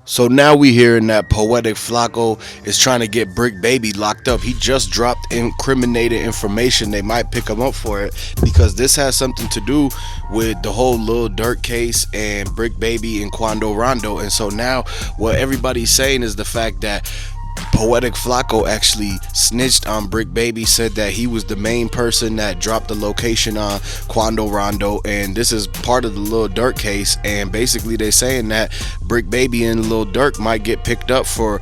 So now we hearing that Poetik Flakko is trying to get Bricc Baby locked up. He just dropped incriminated information. They might pick him up for it because this has something to do with the whole Lil Durk case and Bricc Baby and Quando Rondo. And so now what everybody's saying is the fact that Poetik Flakko actually snitched on Bricc Baby, said that he was the main person that dropped the location on Quando Rondo, and this is part of the Lil Durk case. And basically they saying that Bricc Baby and Lil Durk might get picked up for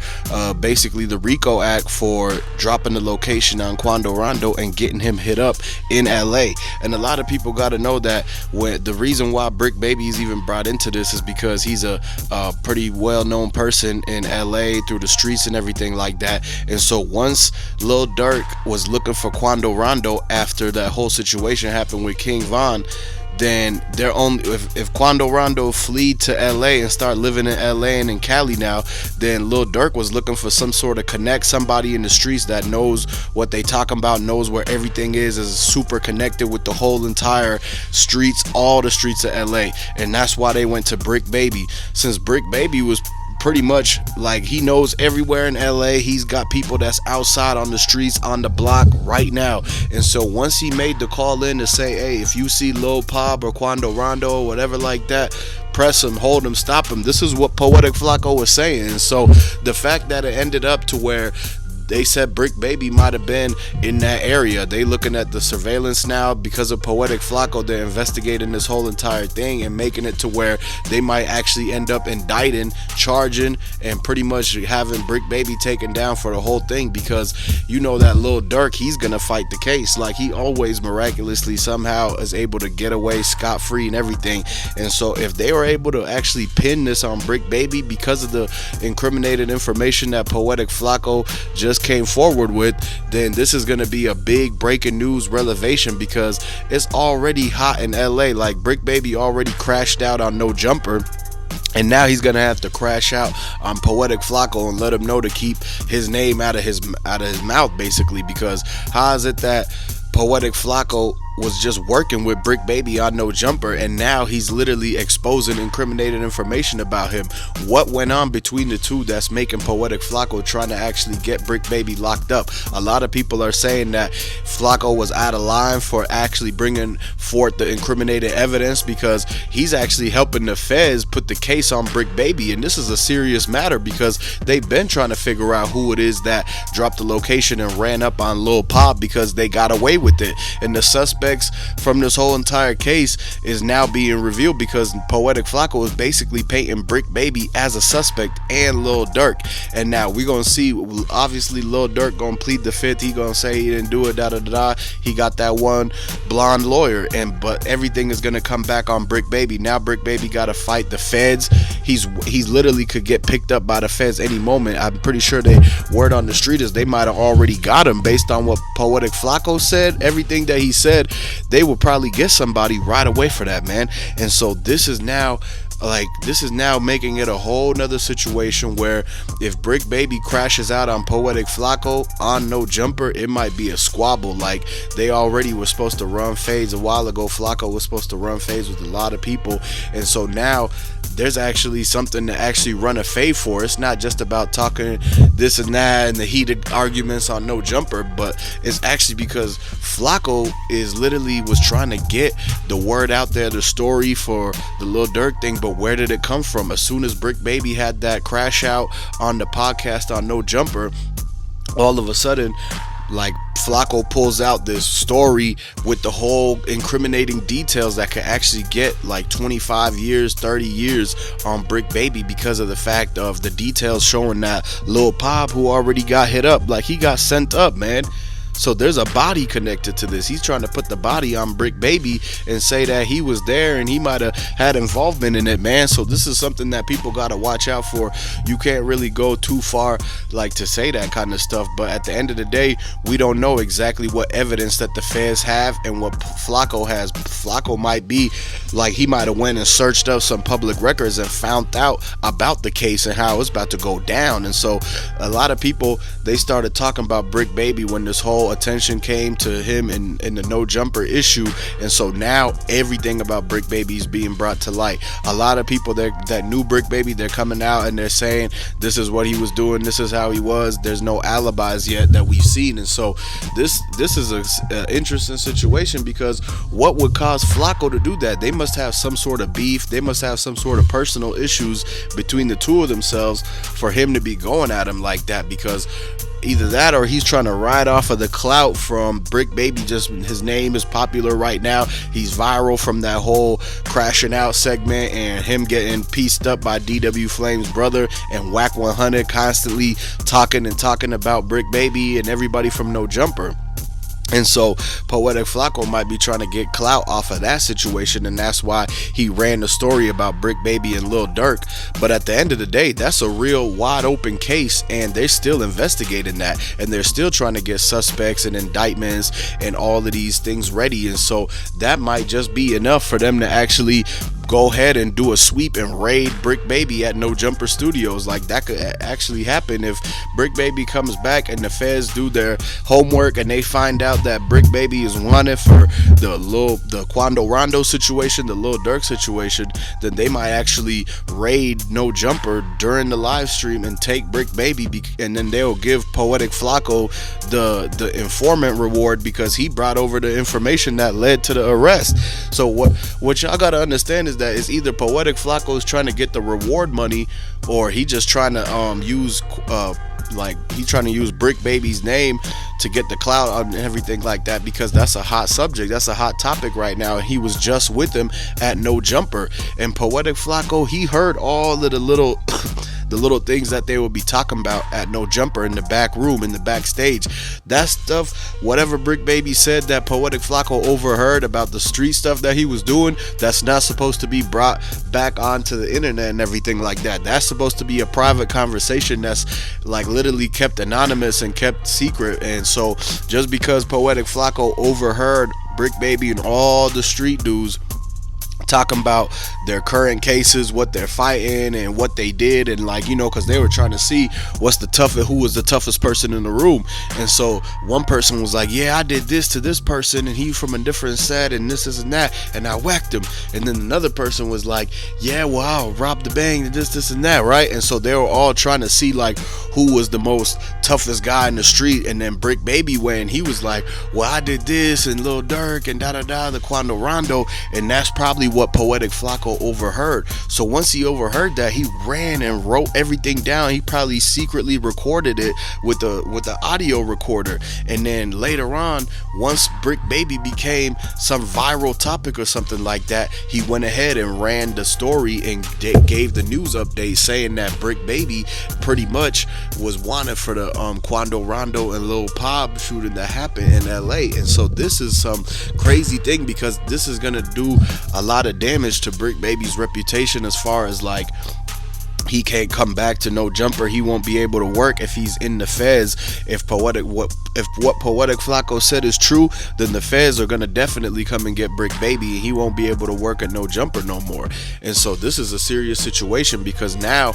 basically the RICO Act for dropping the location on Quando Rondo and getting him hit up in LA. And a lot of people got to know that when the reason why Bricc Baby is even brought into this is because he's a pretty well-known person in LA through the streets and everything like that. And so once Lil Durk was looking for Quando Rondo after that whole situation happened with King Von, then they're only if Quando Rondo flee to LA and start living in LA and in Cali now, then Lil Durk was looking for some sort of connect, somebody in the streets that knows what they talking about, knows where everything is super connected with the whole entire streets, all the streets of LA. And that's why they went to Bricc Baby, since Bricc Baby was pretty much like he knows everywhere in LA. He's got people that's outside on the streets, on the block right now. And so once he made the call in to say, hey, if you see Lil Pop or Quando Rondo or whatever like that, press him, hold him, stop him. This is what Poetik Flakko was saying. And so the fact that it ended up to where they said Bricc Baby might have been in that area. They looking at the surveillance now because of Poetik Flakko. They're investigating this whole entire thing and making it to where they might actually end up indicting, charging, and pretty much having Bricc Baby taken down for the whole thing, because you know that Lil Durk, he's gonna fight the case. Like, he always miraculously somehow is able to get away scot-free and everything. And so if they were able to actually pin this on Bricc Baby because of the incriminated information that Poetik Flakko just came forward with, then this is going to be a big breaking news revelation, because it's already hot in LA. Like, Bricc Baby already crashed out on Nojumper, and now he's gonna have to crash out on Poetik Flakko and let him know to keep his name out of his mouth, basically. Because how is it that Poetik Flakko was just working with Bricc Baby on Nojumper, and now he's literally exposing incriminated information about him? What went on between the two that's making Poetik Flakko trying to actually get Bricc Baby locked up? A lot of people are saying that Flakko was out of line for actually bringing forth the incriminated evidence, because he's actually helping the feds put the case on Bricc Baby. And this is a serious matter, because they've been trying to figure out who it is that dropped the location and ran up on Lil Pop, because they got away with it. And the suspects from this whole entire case is now being revealed, because Poetik Flakko is basically painting Bricc Baby as a suspect and Lil Durk. And now we're gonna see, obviously Lil Durk gonna plead the fifth. He gonna say he didn't do it, da da da. He got that one blonde lawyer, but everything is gonna come back on Bricc Baby. Now Bricc Baby gotta fight the feds. He's literally could get picked up by the feds any moment. I'm pretty sure word on the street is they might have already got him, based on what Poetik Flakko said. Everything that he said, they will probably get somebody right away for that, man. And so this is now making it a whole nother situation where if Bricc Baby crashes out on Poetik Flakko on Nojumper, it might be a squabble. Like, they already were supposed to run fades a while ago. Flakko was supposed to run fades with a lot of people, and so now there's actually something to actually run a fade for. It's not just about talking this and that and the heated arguments on Nojumper, but it's actually because Flakko was trying to get the word out there, the story for the Lil Durk thing. But where did it come from? As soon as Bricc Baby had that crash out on the podcast on Nojumper, all of a sudden, like, Flakko pulls out this story with the whole incriminating details that could actually get like 25 years, 30 years on Bricc Baby, because of the fact of the details showing that Lil Pop, who already got hit up, like, he got sent up, man. So there's a body connected to this. He's trying to put the body on Bricc Baby and say that he was there and he might have had involvement in it, man. So this is something that people got to watch out for. You can't really go too far, like, to say that kind of stuff. But at the end of the day, we don't know exactly what evidence that the feds have and what Flakko has. Flakko might be like, he might have went and searched up some public records and found out about the case and how it's about to go down. And so a lot of people, they started talking about Bricc Baby when this whole whole attention came to him in the No Jumper issue, and so now everything about Bricc Baby is being brought to light. A lot of people that knew Bricc Baby, they're coming out and they're saying this is what he was doing, this is how he was. There's no alibis yet that we've seen, and so this is a interesting situation, because what would cause Flakko to do that? They must have some sort of beef, they must have some sort of personal issues between the two of themselves for him to be going at him like that, because either that or he's trying to ride off of the clout from Bricc Baby. Just his name is popular right now, he's viral from that whole crashing out segment and him getting pieced up by dwflame's brother, and Whack 100 constantly talking about Bricc Baby and everybody from No Jumper. And so Poetik Flakko might be trying to get clout off of that situation, and that's why he ran the story about Bricc Baby and Lil Durk. But at the end of the day, that's a real wide open case, and they're still investigating that, and they're still trying to get suspects and indictments and all of these things ready. And so that might just be enough for them to actually go ahead and do a sweep and raid Bricc Baby at No Jumper Studios. Like, that could actually happen if Bricc Baby comes back and the feds do their homework and they find out that Bricc Baby is wanted for the Quando Rondo situation, the Lil Durk situation. Then they might actually raid No Jumper during the live stream and take Bricc Baby, and then they'll give Poetik Flakko the informant reward, because he brought over the information that led to the arrest. So what y'all gotta understand is that it's either Poetik Flakko is trying to get the reward money, or he just trying to use Bricc Baby's name to get the clout and everything like that, because that's a hot subject, that's a hot topic right now, and he was just with him at No Jumper. And Poetik Flakko, he heard all of the little the little things that they will be talking about at No Jumper in the back room, in the backstage. That stuff, whatever Bricc Baby said that Poetik Flakko overheard about the street stuff that he was doing, that's not supposed to be brought back onto the internet and everything like that. That's supposed to be a private conversation that's like literally kept anonymous and kept secret. And so just because Poetik Flakko overheard Bricc Baby and all the street dudes talking about their current cases, what they're fighting and what they did, and like, you know, because they were trying to see who was the toughest person in the room. And so one person was like, yeah, I did this to this person and he from a different set and this and that, and I whacked him. And then another person was like, yeah, well, I'll rob the bank and this and that, right? And so they were all trying to see like who was the most toughest guy in the street. And then Bricc Baby went, he was like, well, I did this, and Lil Durk and the Quando Rondo. And that's probably what Poetik Flakko overheard. So once he overheard that, he ran and wrote everything down. He probably secretly recorded it with the audio recorder. And then later on, once Bricc Baby became some viral topic or something like that, he went ahead and ran the story and gave the news update saying that Bricc Baby pretty much was wanted for the Quando Rondo and Lil Pop shooting that happened in LA. And so this is some crazy thing, because this is gonna do a lot of damage to Bricc Baby's reputation, as far as like he can't come back to No Jumper, he won't be able to work if he's in the feds. If what Poetik Flakko said is true, then the feds are gonna definitely come and get Bricc Baby, and he won't be able to work at No Jumper no more. And so this is a serious situation, because now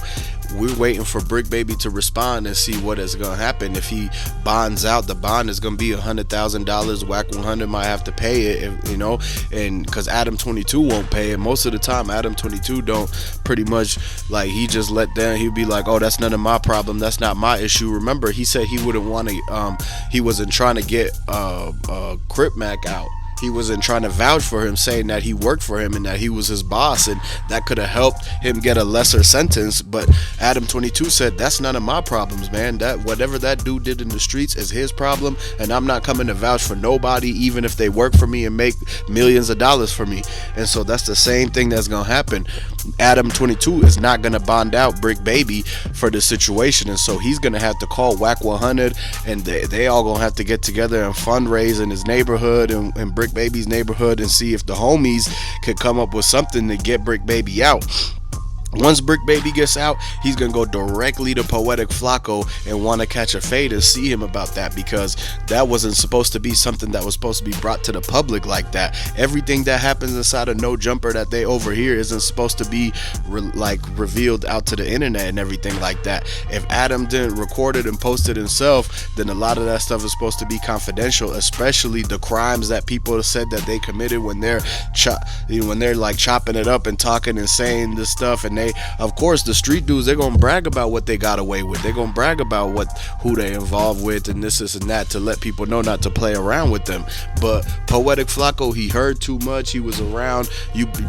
we're waiting for Bricc Baby to respond and see what is gonna happen. If he bonds out, the bond is gonna be $100,000. Whack 100 might have to pay it, you know, and because Adam 22 won't pay it. Most of the time Adam 22 don't, pretty much, like, he just let them, he'd be like, oh, that's none of my problem, that's not my issue. Remember, he said he wouldn't want to he wasn't trying to get Crip Mac out. He wasn't trying to vouch for him, saying that he worked for him and that he was his boss, and that could have helped him get a lesser sentence. But Adam 22 said, that's none of my problems, man. That whatever that dude did in the streets is his problem, and I'm not coming to vouch for nobody, even if they work for me and make millions of dollars for me. And so that's the same thing that's gonna happen. Adam 22 is not gonna bond out Bricc Baby for the situation, and so he's gonna have to call Whack 100, and they all gonna have to get together and fundraise in his neighborhood and Bricc Baby's neighborhood, and see if the homies could come up with something to get Bricc Baby out. Once Bricc Baby gets out, he's gonna go directly to Poetik Flakko and want to catch a fade and see him about that, because that wasn't supposed to be something that was supposed to be brought to the public like that. Everything that happens inside of No Jumper that they overhear isn't supposed to be revealed out to the internet and everything like that. If Adam didn't record it and post it himself, then a lot of that stuff is supposed to be confidential, especially the crimes that people said that they committed when they're like chopping it up and talking and saying this stuff. And they, of course, the street dudes, they're gonna brag about what they got away with. They're gonna brag about who they involved with and this and that, to let people know not to play around with them. But Poetik Flakko, he heard too much. He was around.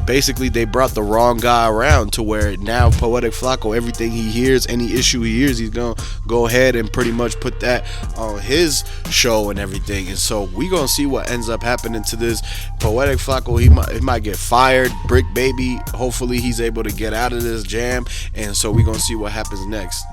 Basically, they brought the wrong guy around, to where now Poetik Flakko, everything he hears, any issue he hears, he's gonna go ahead and pretty much put that on his show and everything. And so we gonna see what ends up happening to this Poetik Flakko. He might get fired. Bricc Baby, hopefully he's able to get out of this jam, and so we gonna see what happens next.